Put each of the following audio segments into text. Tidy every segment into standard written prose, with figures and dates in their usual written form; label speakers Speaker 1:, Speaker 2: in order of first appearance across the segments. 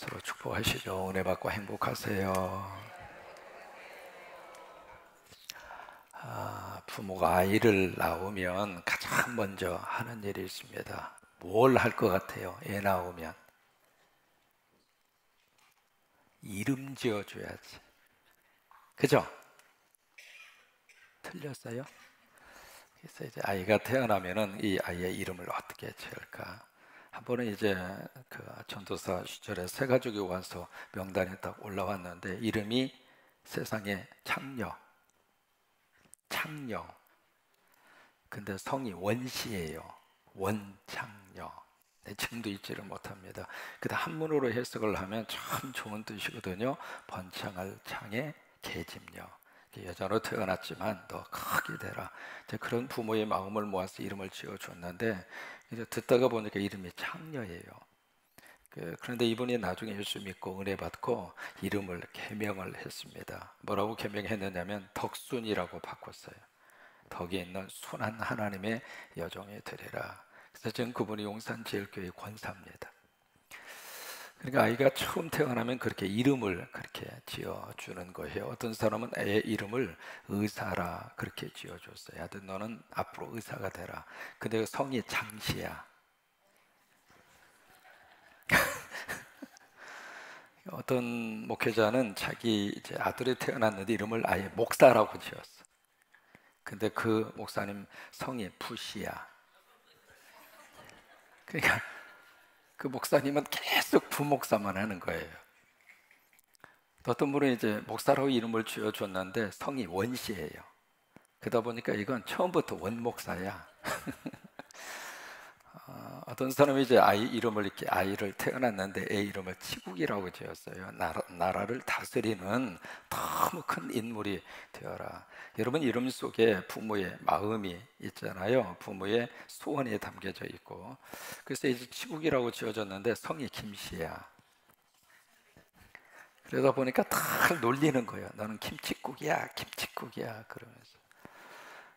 Speaker 1: 서로 축복하시죠. 은혜 받고 행복하세요. 부모가 아이를 낳으면 가장 먼저 하는 일이 있습니다. 뭘 할 것 같아요? 애 낳으면 이름 지어줘야지. 그죠? 틀렸어요? 그래서 이제 아이가 태어나면은 이 아이의 이름을 어떻게 지을까? 한 번은 이제 그 전도사 시절에 새 가족이 와서 명단에 딱 올라왔는데 이름이 세상에 창녀. 근데 성이 원시예요. 원창녀. 네, 지금도 잊지를 못합니다. 근데 한문으로 해석을 하면 참 좋은 뜻이거든요. 번창할 창에 계집녀. 여자로 태어났지만 더 크게 되라. 이제 그런 부모의 마음을 모아서 이름을 지어줬는데 이제 듣다가 보니까 이름이 창녀예요. 그런데 이분이 나중에 예수 믿고 은혜 받고 이름을 개명을 했습니다. 뭐라고 개명했느냐면 덕순이라고 바꿨어요. 덕이 있는 순한 하나님의 여종이 되리라. 그래서 지금 그분이 용산제일교회 권사입니다. 그러니까 아이가 처음 태어나면 그렇게 이름을 그렇게 지어주는 거예요. 어떤 사람은 애 이름을 의사라 그렇게 지어줬어요. 아들 너는 앞으로 의사가 되라. 근데 성이 장씨야. 어떤 목회자는 자기 이제 아들이 태어났는데 이름을 아예 목사라고 지었어. 근데 그 목사님 성이 부시야. 그러니까 그 목사님은 계속 부목사만 하는 거예요. 어떤 분은 이제 목사라고 이름을 지어줬는데 성이 원시예요. 그러다 보니까 이건 처음부터 원목사야. 어떤 사람이 이제 아이 이름을 이렇게 아이를 태어났는데 애 이름을 치국이라고 지었어요. 나라를 다스리는 너무 큰 인물이 되어라. 여러분 이름 속에 부모의 마음이 있잖아요. 부모의 소원이 담겨져 있고. 그래서 이제 치국이라고 지어졌는데 성이 김씨야. 그러다 보니까 다 놀리는 거예요. 너는 김치국이야 그러면서.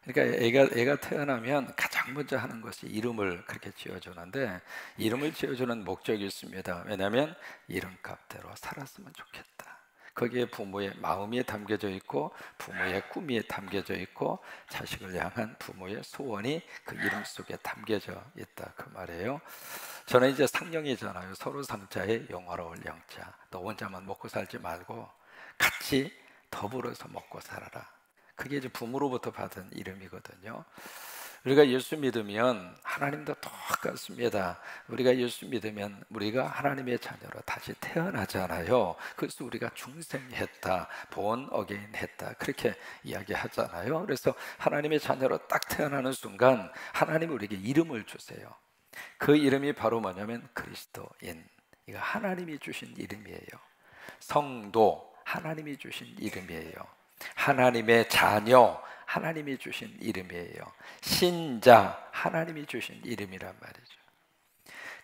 Speaker 1: 그러니까 애가 태어나면 가장 먼저 하는 것이 이름을 그렇게 지어주는데 이름을 지어주는 목적이 있습니다. 왜냐하면 이름값대로 살았으면 좋겠다. 거기에 부모의 마음이 담겨져 있고 부모의 꿈이 담겨져 있고 자식을 향한 부모의 소원이 그 이름 속에 담겨져 있다 그 말이에요. 저는 이제 상령이잖아요. 서로 상자에 영화로울 영자. 너 혼자만 먹고 살지 말고 같이 더불어서 먹고 살아라. 그게 이제 부모로부터 받은 이름이거든요. 우리가 예수 믿으면 하나님도 똑같습니다. 우리가 예수 믿으면 우리가 하나님의 자녀로 다시 태어나잖아요. 그래서 우리가 중생했다, born again 했다 그렇게 이야기하잖아요. 그래서 하나님의 자녀로 딱 태어나는 순간 하나님이 우리에게 이름을 주세요. 그 이름이 바로 뭐냐면 그리스도인. 이거 하나님이 주신 이름이에요. 성도 하나님이 주신 이름이에요. 하나님의 자녀 하나님이 주신 이름이에요. 신자 하나님이 주신 이름이란 말이죠.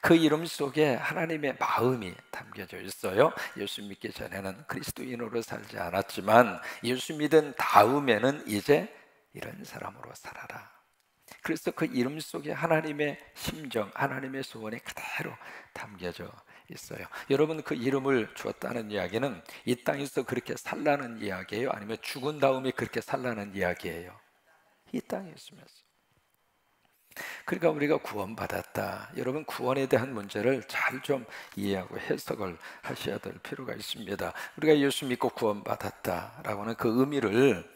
Speaker 1: 그 이름 속에 하나님의 마음이 담겨져 있어요. 예수 믿기 전에는 그리스도인으로 살지 않았지만 예수 믿은 다음에는 이제 이런 사람으로 살아라. 그래서 그 이름 속에 하나님의 심정, 하나님의 소원이 그대로 담겨져 있어요. 여러분 그 이름을 주었다는 이야기는 이 땅에서 그렇게 살라는 이야기예요? 아니면 죽은 다음에 그렇게 살라는 이야기예요? 이 땅에 있으면서. 그러니까 우리가 구원받았다. 여러분 구원에 대한 문제를 잘 좀 이해하고 해석을 하셔야 될 필요가 있습니다. 우리가 예수 믿고 구원받았다라고 하는 그 의미를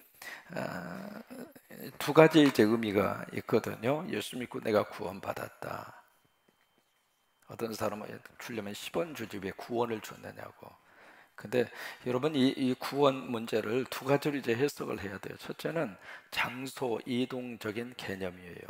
Speaker 1: 두 가지 이제 의미가 있거든요. 예수 믿고 내가 구원받았다. 어떤 사람은 주려면 10원 주지 왜 구원을 줬느냐고. 근데 여러분 이 구원 문제를 두 가지로 이제 해석을 해야 돼요. 첫째는 장소 이동적인 개념이에요.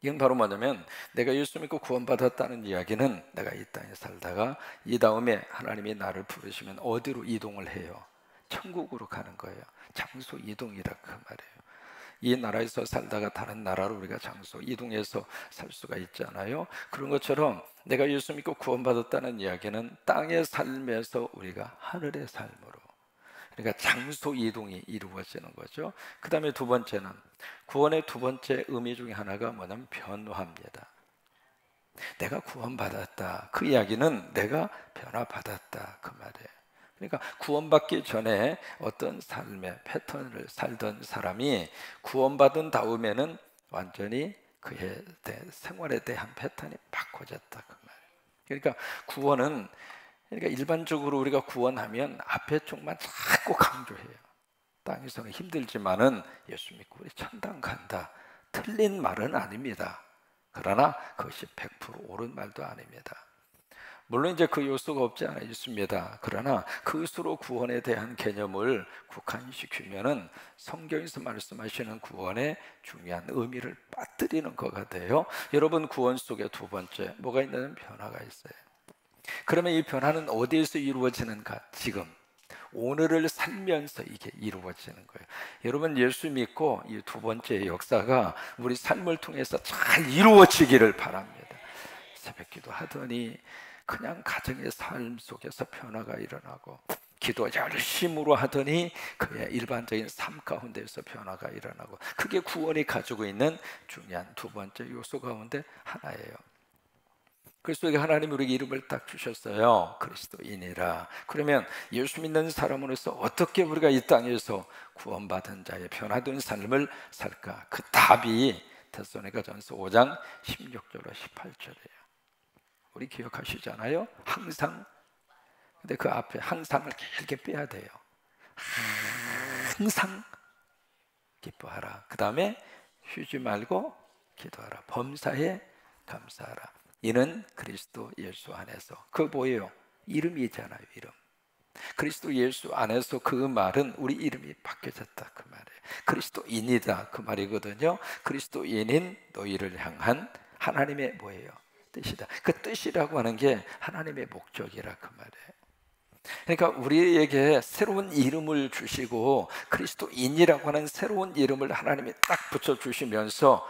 Speaker 1: 이건 바로 뭐냐면 내가 예수 믿고 구원받았다는 이야기는 내가 이 땅에 살다가 이 다음에 하나님이 나를 부르시면 어디로 이동을 해요? 천국으로 가는 거예요. 장소 이동이라 그 말이에요. 이 나라에서 살다가 다른 나라로 우리가 장소 이동해서 살 수가 있잖아요. 그런 것처럼 내가 예수 믿고 구원받았다는 이야기는 땅의 삶에서 우리가 하늘의 삶으로, 그러니까 장소 이동이 이루어지는 거죠. 그 다음에 두 번째는 구원의 두 번째 의미 중에 하나가 뭐냐면 변화입니다. 내가 구원받았다. 그 이야기는 내가 변화받았다. 그 말이에요. 그러니까 구원받기 전에 어떤 삶의 패턴을 살던 사람이 구원받은 다음에는 완전히 그의 생활에 대한 패턴이 바꿔졌다. 그 말이에요. 그러니까 구원은, 그러니까 일반적으로 우리가 구원하면 앞에 쪽만 자꾸 강조해요. 땅에서는 힘들지만은 예수 믿고 우리 천당 간다. 틀린 말은 아닙니다. 그러나 그것이 100% 옳은 말도 아닙니다. 물론 이제 그 요소가 없지 않아 있습니다. 그러나 그것으로 구원에 대한 개념을 국한시키면은 성경에서 말씀하시는 구원의 중요한 의미를 빠뜨리는 거가 돼요. 여러분, 구원 속에 두 번째 뭐가 있냐면 변화가 있어요. 그러면 이 변화는 어디에서 이루어지는가? 지금 오늘을 살면서 이게 이루어지는 거예요. 여러분, 예수 믿고 이 두 번째 역사가 우리 삶을 통해서 잘 이루어지기를 바랍니다. 새벽기도 하더니 그냥 가정의 삶 속에서 변화가 일어나고, 기도 열심으로 하더니 그의 일반적인 삶 가운데서 변화가 일어나고, 그게 구원이 가지고 있는 중요한 두 번째 요소 가운데 하나예요. 그리스도에게 하나님이 우리에게 이름을 딱 주셨어요. 그리스도인이라. 그러면 예수 믿는 사람으로서 어떻게 우리가 이 땅에서 구원받은 자의 변화된 삶을 살까? 그 답이 데살로니가전서 5장 16절로 18절이에요. 우리 기억하시잖아요. 항상. 근데 그 앞에 항상을 길게 빼야 돼요. 항상 기뻐하라. 그 다음에 쉬지 말고 기도하라. 범사에 감사하라. 이는 그리스도 예수 안에서. 그거 뭐예요? 이름이잖아요. 이름. 그리스도 예수 안에서. 그 말은 우리 이름이 바뀌어졌다 그 말이에요. 그리스도인이다 그 말이거든요. 그리스도인인 너희를 향한 하나님의 뭐예요? 뜻이다. 그 뜻이라고 하는 게 하나님의 목적이라 그 말이에요. 그러니까 우리에게 새로운 이름을 주시고 그리스도인이라고 하는 새로운 이름을 하나님이 딱 붙여주시면서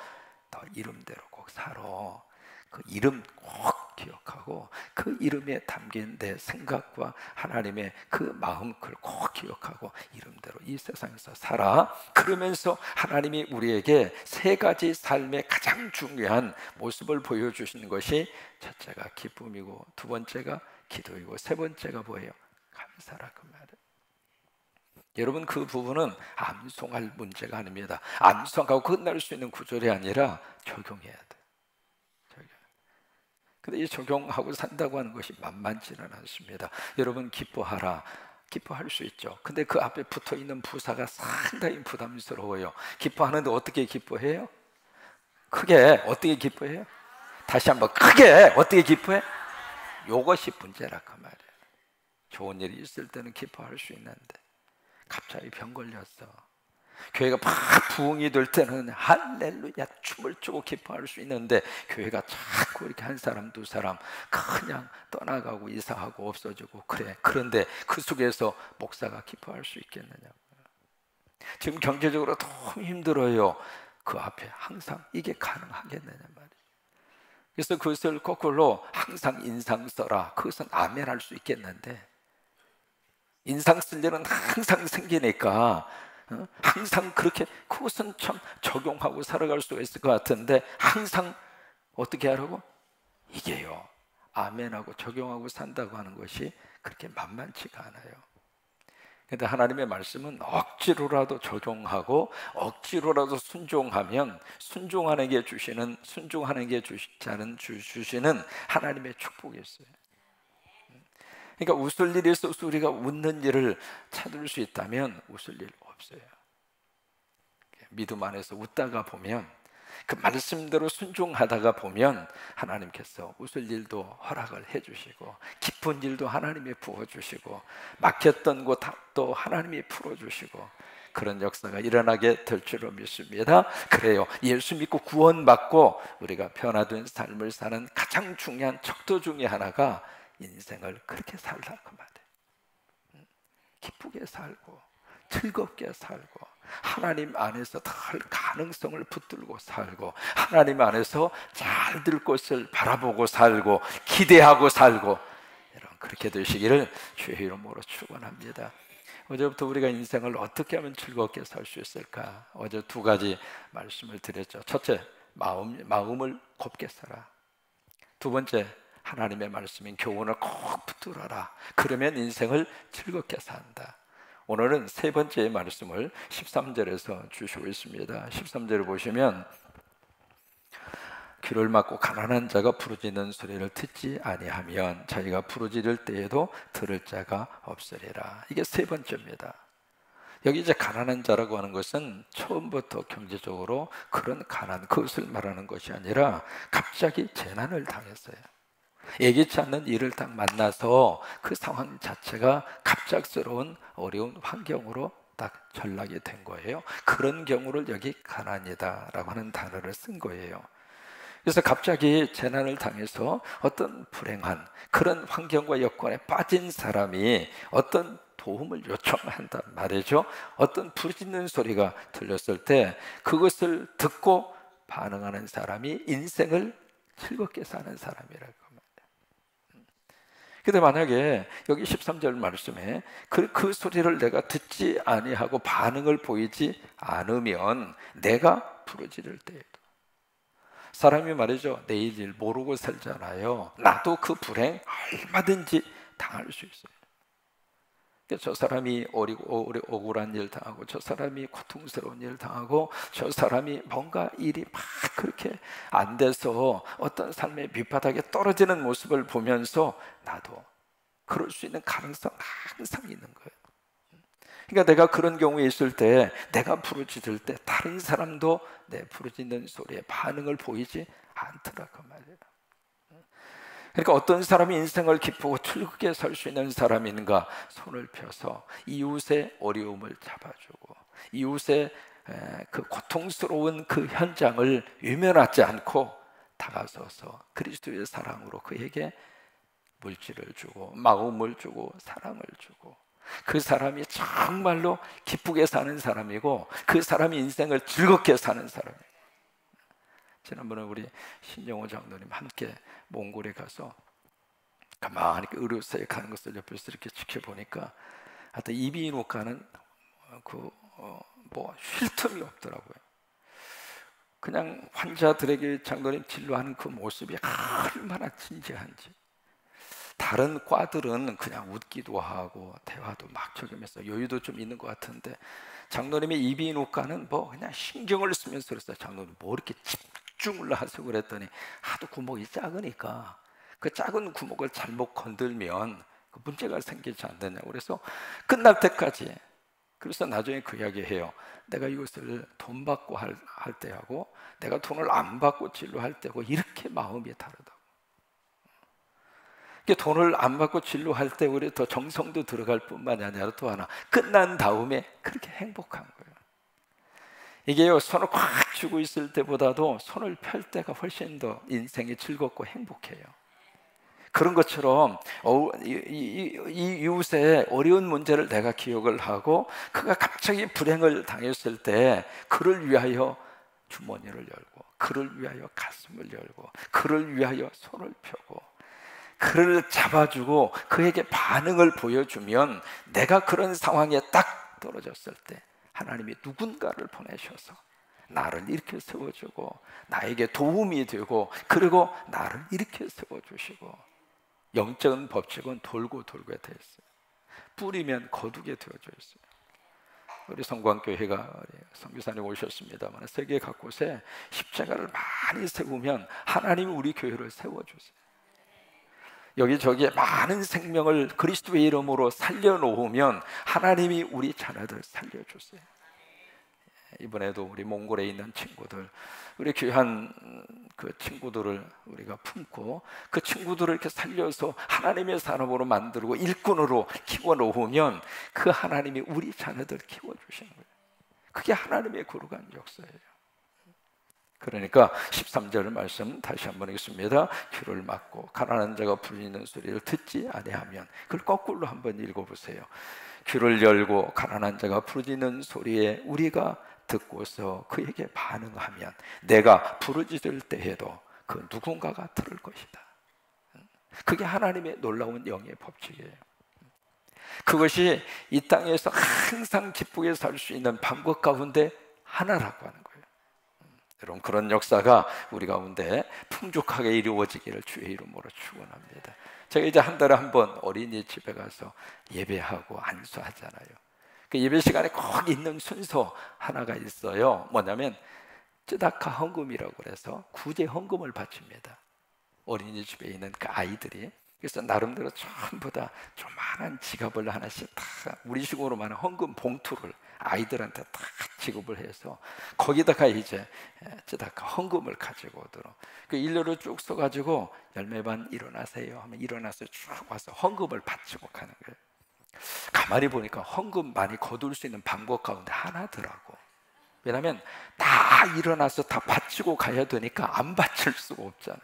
Speaker 1: 너 이름대로 꼭 살아. 그 이름 꼭 기억하고 그 이름에 담긴 내 생각과 하나님의 그 마음, 그걸 꼭 기억하고 이름대로 이 세상에서 살아. 그러면서 하나님이 우리에게 세 가지 삶의 가장 중요한 모습을 보여주시는 것이, 첫째가 기쁨이고, 두 번째가 기도이고, 세 번째가 뭐예요? 감사라 그 말이에요. 여러분, 그 부분은 암송할 문제가 아닙니다. 암송하고 끝날 수 있는 구절이 아니라 적용해야 돼요. 근데 이 적용하고 산다고 하는 것이 만만치는 않습니다. 여러분, 기뻐하라. 기뻐할 수 있죠. 근데 그 앞에 붙어 있는 부사가 상당히 부담스러워요. 기뻐하는데 어떻게 기뻐해요? 크게 어떻게 기뻐해요? 다시 한번 크게 어떻게 기뻐해? 이것이 문제라 그 말이에요. 좋은 일이 있을 때는 기뻐할 수 있는데 갑자기 병 걸렸어. 교회가 막 부흥이 될 때는 할렐루야 춤을 추고 기뻐할 수 있는데, 교회가 자꾸 이렇게 한 사람 두 사람 그냥 떠나가고 이사하고 없어지고 그래. 그런데 그 속에서 목사가 기뻐할 수 있겠느냐고요. 지금 경제적으로 너무 힘들어요. 그 앞에 항상 이게 가능하겠느냐 말이에요. 그래서 그것을 거꾸로 항상 인상 써라. 그것은 아멘 할 수 있겠는데, 인상 쓸 일은 항상 생기니까 항상 그렇게 그것은 참 적용하고 살아갈 수가 있을 것 같은데, 항상 어떻게 하라고? 이게요, 아멘하고 적용하고 산다고 하는 것이 그렇게 만만치가 않아요. 그런데 하나님의 말씀은 억지로라도 적용하고 억지로라도 순종하면 순종하는 게 주시는 하나님의 축복이 있어요. 그러니까 웃을 일이 있어서 우리가 웃는 일을 찾을 수 있다면 웃을 일 없어요. 믿음 안에서 웃다가 보면, 그 말씀대로 순종하다가 보면 하나님께서 웃을 일도 허락을 해주시고, 기쁜 일도 하나님이 부어주시고, 막혔던 곳도 하나님이 풀어주시고, 그런 역사가 일어나게 될 줄로 믿습니다. 그래요, 예수 믿고 구원받고 우리가 변화된 삶을 사는 가장 중요한 척도 중에 하나가 인생을 그렇게 살라 그 말이에요. 기쁘게 살고 즐겁게 살고 하나님 안에서 더 가능성을 붙들고 살고 하나님 안에서 잘 될 것을 바라보고 살고 기대하고 살고, 여러분 그렇게 되시기를 주의 이름으로 축원합니다. 어제부터 우리가 인생을 어떻게 하면 즐겁게 살 수 있을까? 어제 두 가지 말씀을 드렸죠. 첫째, 마음을 곱게 살아. 두 번째, 하나님의 말씀인 교훈을 꼭 붙들어라. 그러면 인생을 즐겁게 산다. 오늘은 세 번째 말씀을 13절에서 주시고 있습니다. 13절을 보시면 귀를 막고 가난한 자가 부르짖는 소리를 듣지 아니하면 자기가 부르짖을 때에도 들을 자가 없으리라. 이게 세 번째입니다. 여기 이제 가난한 자라고 하는 것은 처음부터 경제적으로 그런 가난, 그것을 말하는 것이 아니라 갑자기 재난을 당했어요. 예기치 않는 일을 딱 만나서 그 상황 자체가 갑작스러운 어려운 환경으로 딱 전락이 된 거예요. 그런 경우를 여기 가난이다라고 하는 단어를 쓴 거예요. 그래서 갑자기 재난을 당해서 어떤 불행한 그런 환경과 여건에 빠진 사람이 어떤 도움을 요청한단 말이죠. 어떤 부르짖는 소리가 들렸을 때 그것을 듣고 반응하는 사람이 인생을 즐겁게 사는 사람이라고 말이에요. 근데 만약에 여기 13절 말씀에 그 소리를 내가 듣지 아니하고 반응을 보이지 않으면 내가 부르짖을 때에도, 사람이 말이죠, 내일 일 모르고 살잖아요. 나도 그 불행 얼마든지 당할 수 있어요. 저 사람이 억울한 일 당하고, 저 사람이 고통스러운 일 당하고, 저 사람이 뭔가 일이 막 그렇게 안 돼서 어떤 삶의 밑바닥에 떨어지는 모습을 보면서 나도 그럴 수 있는 가능성 항상 있는 거예요. 그러니까 내가 그런 경우에 있을 때, 내가 부르짖을 때 다른 사람도 내 부르짖는 소리에 반응을 보이지 않더라고 말이에요. 그러니까 어떤 사람이 인생을 기쁘고 즐겁게 살 수 있는 사람인가? 손을 펴서 이웃의 어려움을 잡아주고, 이웃의 그 고통스러운 그 현장을 외면하지 않고 다가서서 그리스도의 사랑으로 그에게 물질을 주고 마음을 주고 사랑을 주고, 그 사람이 정말로 기쁘게 사는 사람이고 그 사람이 인생을 즐겁게 사는 사람이에요. 지난번에 우리 신영호 장로님 함께 몽골에 가서 가만히 의료사에 가는 것을 옆에서 이렇게 지켜보니까 하여튼 이비인후과는 쉴 틈이 없더라고요. 그냥 환자들에게 장로님 진료하는 그 모습이 얼마나 진지한지. 다른 과들은 그냥 웃기도 하고 대화도 막 적으면서 여유도 좀 있는 것 같은데, 장로님의 이비인후과는 그냥 신경을 쓰면서 그랬어요. 장로님 이렇게 집중을 하세요 그랬더니, 하도 구멍이 작으니까 그 작은 구멍을 잘못 건들면 그 문제가 생기지 않느냐고. 그래서 끝날 때까지, 그래서 나중에 그 이야기해요. 내가 이것을 돈 받고 할 때하고 내가 돈을 안 받고 진료할 때고 이렇게 마음이 다르다고. 돈을 안 받고 진료할 때 우리 더 정성도 들어갈 뿐만이 아니라 또 하나, 끝난 다음에 그렇게 행복한 거예요. 이게요, 손을 꽉 쥐고 있을 때보다도 손을 펼 때가 훨씬 더 인생이 즐겁고 행복해요. 그런 것처럼 이 이웃의 어려운 문제를 내가 기억을 하고 그가 갑자기 불행을 당했을 때 그를 위하여 주머니를 열고, 그를 위하여 가슴을 열고, 그를 위하여 손을 펴고 그를 잡아주고 그에게 반응을 보여주면, 내가 그런 상황에 딱 떨어졌을 때 하나님이 누군가를 보내셔서 나를 이렇게 세워주고 나에게 도움이 되고, 그리고 나를 이렇게 세워주시고, 영적인 법칙은 돌고 돌게 되어 있어요. 뿌리면 거두게 되어져 있어요. 우리 성광교회가 선교사님 오셨습니다만 세계 각곳에 십자가를 많이 세우면 하나님이 우리 교회를 세워주세요. 여기저기에 많은 생명을 그리스도의 이름으로 살려놓으면 하나님이 우리 자녀들 살려주세요. 이번에도 우리 몽골에 있는 친구들, 우리 귀한 그 친구들을 우리가 품고 그 친구들을 이렇게 살려서 하나님의 사람으로 만들고 일꾼으로 키워놓으면 그 하나님이 우리 자녀들 키워주시는 거예요. 그게 하나님의 거룩한 역사예요. 그러니까 13절 말씀 다시 한번 읽습니다. 귀를 막고 가난한 자가 부르짖는 소리를 듣지 아니하면, 그걸 거꾸로 한번 읽어보세요. 귀를 열고 가난한 자가 부르짖는 소리에 우리가 듣고서 그에게 반응하면 내가 부르짖을 때에도 그 누군가가 들을 것이다. 그게 하나님의 놀라운 영의 법칙이에요. 그것이 이 땅에서 항상 기쁘게 살 수 있는 방법 가운데 하나라고 하는 거예요. 여러분, 그런 역사가 우리 가운데 풍족하게 이루어지기를 주의 이름으로 축원합니다. 제가 이제 한 달에 한 번 어린이집에 가서 예배하고 안수하잖아요. 그 예배 시간에 꼭 있는 순서 하나가 있어요. 뭐냐면 쯔다카 헌금이라고 그래서 구제 헌금을 바칩니다. 어린이집에 있는 그 아이들이. 그래서 나름대로 전부 다 조만한 지갑을 하나씩 다 우리식으로 말하는 헌금 봉투를 아이들한테 다 지급을 해서 거기다가 이제 쯔다카 헌금을 가지고 오도록 그 일렬로 쭉 서가지고 열매반 일어나세요 하면 일어나서 쭉 와서 헌금을 바치고 가는 거예요. 가만히 보니까 헌금 많이 거둘 수 있는 방법 가운데 하나더라고. 왜냐하면 다 일어나서 다 바치고 가야 되니까 안 바칠 수가 없잖아요.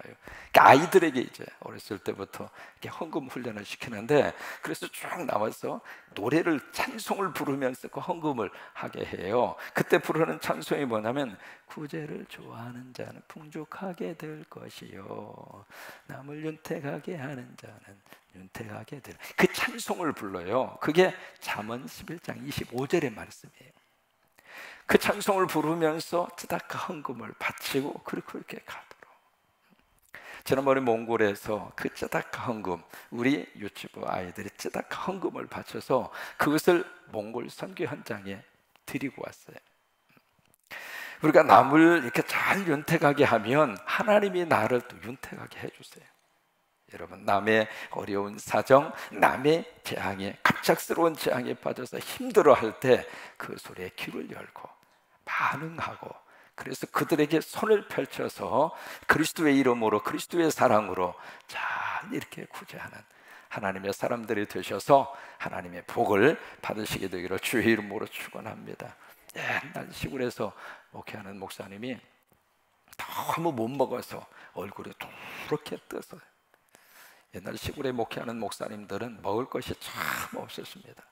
Speaker 1: 그러니까 아이들에게 이제 어렸을 때부터 이렇게 헌금 훈련을 시키는데, 그래서 쭉 나와서 노래를 찬송을 부르면서 그 헌금을 하게 해요. 그때 부르는 찬송이 뭐냐면 구제를 좋아하는 자는 풍족하게 될 것이요 남을 윤택하게 하는 자는 윤택하게 될, 그 찬송을 불러요. 그게 잠언 11장 25절의 말씀이에요. 그 찬송을 부르면서 쯔다카 헌금을 바치고 그렇게 가도록. 지난번에 몽골에서 그 쯔다카 헌금, 우리 유치부 아이들이 쯔다카 헌금을 바쳐서 그것을 몽골 선교 현장에 드리고 왔어요. 우리가 남을 이렇게 잘 윤택하게 하면 하나님이 나를 또 윤택하게 해주세요. 여러분, 남의 어려운 사정, 남의 재앙에, 갑작스러운 재앙에 빠져서 힘들어할 때 그 소리에 귀를 열고 반응하고, 그래서 그들에게 손을 펼쳐서 그리스도의 이름으로, 그리스도의 사랑으로 잘 이렇게 구제하는 하나님의 사람들이 되셔서 하나님의 복을 받으시게 되기를 주의 이름으로 축원합니다. 옛날 시골에서 목회하는 목사님이 너무 못 먹어서 얼굴이 두렇게 떠서, 옛날 시골에 목회하는 목사님들은 먹을 것이 참 없었습니다.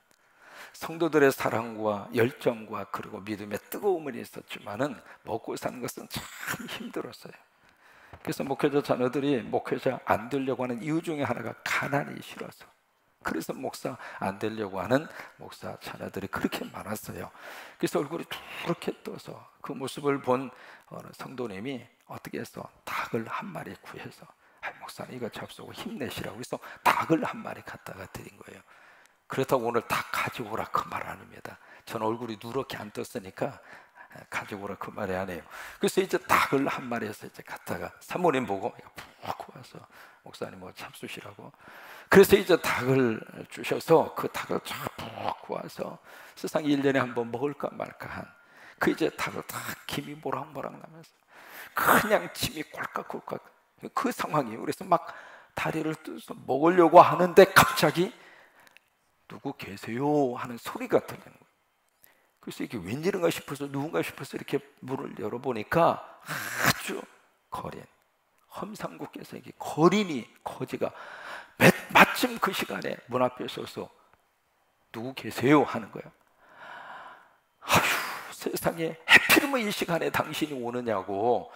Speaker 1: 성도들의 사랑과 열정과 그리고 믿음의 뜨거움은 있었지만은 먹고 사는 것은 참 힘들었어요. 그래서 목회자 자녀들이 목회자 안 되려고 하는 이유 중에 하나가 가난이 싫어서, 그래서 목사 안 되려고 하는 목사 자녀들이 그렇게 많았어요. 그래서 얼굴이 두렇게 떠서 그 모습을 본 어느 성도님이 어떻게 해서 닭을 한 마리 구해서, 목사님 이거 잡수고 힘내시라고 해서 닭을 한 마리 갖다가 드린 거예요. 그렇다고 오늘 닭 가지고 오라 그 말 아닙니다. 전 얼굴이 누렇게 안 떴으니까 가지고 오라 그 말이 아니에요. 그래서 이제 닭을 한 마리에서 이제 갖다가 사모님 보고 푹 와서 목사님 뭐 잡수시라고, 그래서 이제 닭을 주셔서 그 닭을 푹 와서 세상에 1년에 한 번 먹을까 말까 한 그 이제 닭을 다 김이 모락모락 나면서 그냥 침이 꼴깍꼴깍 그 상황이에요. 그래서 막 다리를 뜯어서 먹으려고 하는데 갑자기 누구 계세요? 하는 소리가 들리는 거예요. 그래서 이게 웬일인가 싶어서 누군가 싶어서 이렇게 문을 열어보니까 아주 거린 험상궂게서 이게 거지가 마침 그 시간에 문 앞에 서서 누구 계세요? 하는 거예요. 아휴, 세상에 해필이면 이 시간에 당신이 오느냐고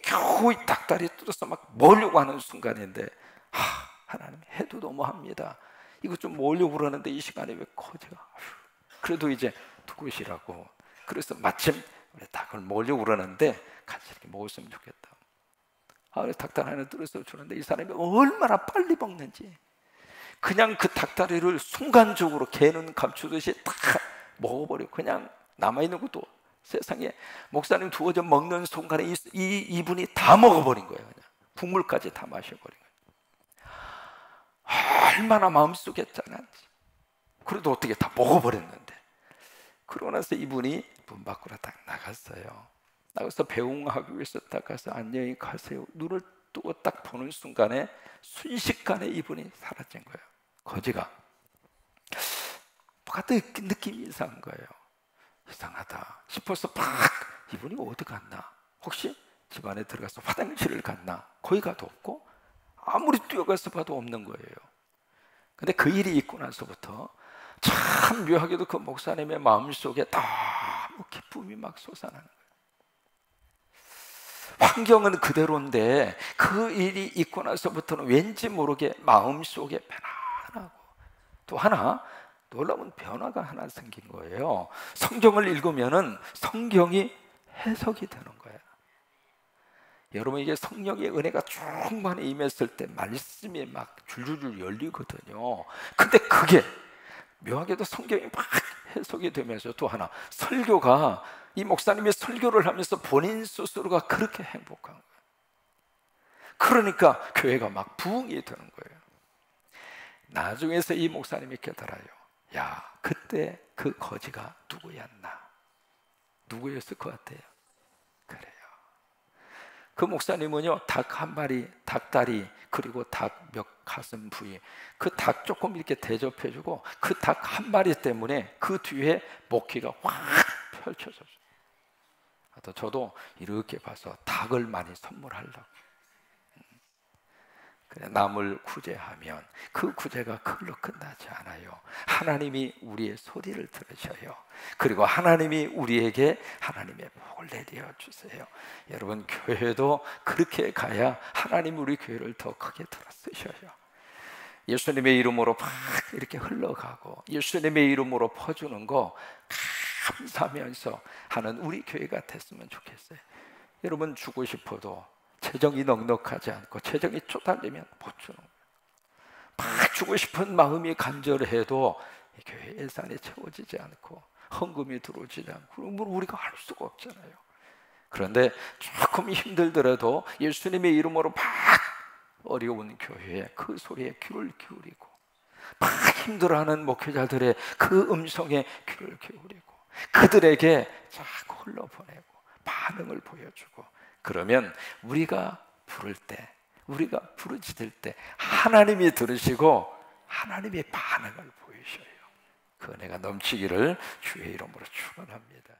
Speaker 1: 겨우 이 닭다리 뜯어서 막 먹으려고 하는 순간인데, 하나님 해도 너무합니다. 이거 좀 먹으려고 그러는데 이 시간에 왜 거지가, 그래도 이제 누구시라고. 그래서 마침 우리 닭을 먹으려고 그러는데 같이 이렇게 먹었으면 좋겠다. 닭다리 하나 뜯어서 주는데 이 사람이 얼마나 빨리 먹는지, 그냥 그 닭다리를 순간적으로 개는 감추듯이 다 먹어버리고 그냥 남아있는 것도, 세상에 목사님 두어 점 먹는 순간에 이분이 다 먹어버린 거예요. 그냥 국물까지 다 마셔버린 거예요. 얼마나 마음속에 짠한지. 그래도 어떻게 다 먹어버렸는데, 그러고 나서 이분이 문 밖으로 딱 나갔어요. 나가서 배웅하기 위해서 딱 가서 안녕히 가세요. 눈을 뜨고 딱 보는 순간에 순식간에 이분이 사라진 거예요. 거지가 뭐가 느낌이 이상한 거예요. 이상하다 싶어서 팍, 이분이 어디 갔나, 혹시 집안에 들어가서 화장실을 갔나, 거기 가도 없고 아무리 뛰어가서 봐도 없는 거예요. 근데 그 일이 있고 나서부터 참 묘하게도 그 목사님의 마음속에 너무 기쁨이 막 솟아나는 거예요. 환경은 그대로인데 그 일이 있고 나서부터는 왠지 모르게 마음속에 편안하고, 또 하나 놀라운 변화가 하나 생긴 거예요. 성경을 읽으면은 성경이 해석이 되는 거예요. 여러분, 이게 성령의 은혜가 충만히 임했을 때 말씀이 막 줄줄줄 열리거든요. 근데 그게 묘하게도 성경이 막 해석이 되면서, 또 하나, 설교가, 이 목사님이 설교를 하면서 본인 스스로가 그렇게 행복한 거예요. 그러니까 교회가 막 부흥이 되는 거예요. 나중에서 이 목사님이 깨달아요. 야, 그때 그 거지가 누구였나? 누구였을 것 같아요? 그래요. 그 목사님은요, 닭 한 마리, 닭다리, 그리고 닭 몇 가슴 부위, 그 닭 조금 이렇게 대접해주고, 그 닭 한 마리 때문에 그 뒤에 목회가 확 펼쳐졌어요. 저도 이렇게 봐서 닭을 많이 선물하려고. 남을 구제하면 그 구제가 그걸로 끝나지 않아요. 하나님이 우리의 소리를 들으셔요. 그리고 하나님이 우리에게 하나님의 복을 내려 주세요. 여러분, 교회도 그렇게 가야 하나님 우리 교회를 더 크게 들어 쓰셔요. 예수님의 이름으로 막 이렇게 흘러가고 예수님의 이름으로 퍼주는 거 감사하면서 하는 우리 교회가 됐으면 좋겠어요. 여러분, 주고 싶어도 재정이 넉넉하지 않고 재정이 쪼달리면 못 주는 거예요. 막 주고 싶은 마음이 간절해도 교회 예산이 채워지지 않고 헌금이 들어오지 않고, 그럼 우리가 할 수가 없잖아요. 그런데 조금 힘들더라도 예수님의 이름으로 막 어려운 교회에 그 소리에 귀를 기울이고, 막 힘들어하는 목회자들의 그 음성에 귀를 기울이고 그들에게 자꾸 흘러보내고 반응을 보여주고, 그러면 우리가 부를 때, 우리가 부르짖을 때 하나님이 들으시고 하나님의 반응을 보이셔요. 그 은혜가 넘치기를 주의 이름으로 축원합니다.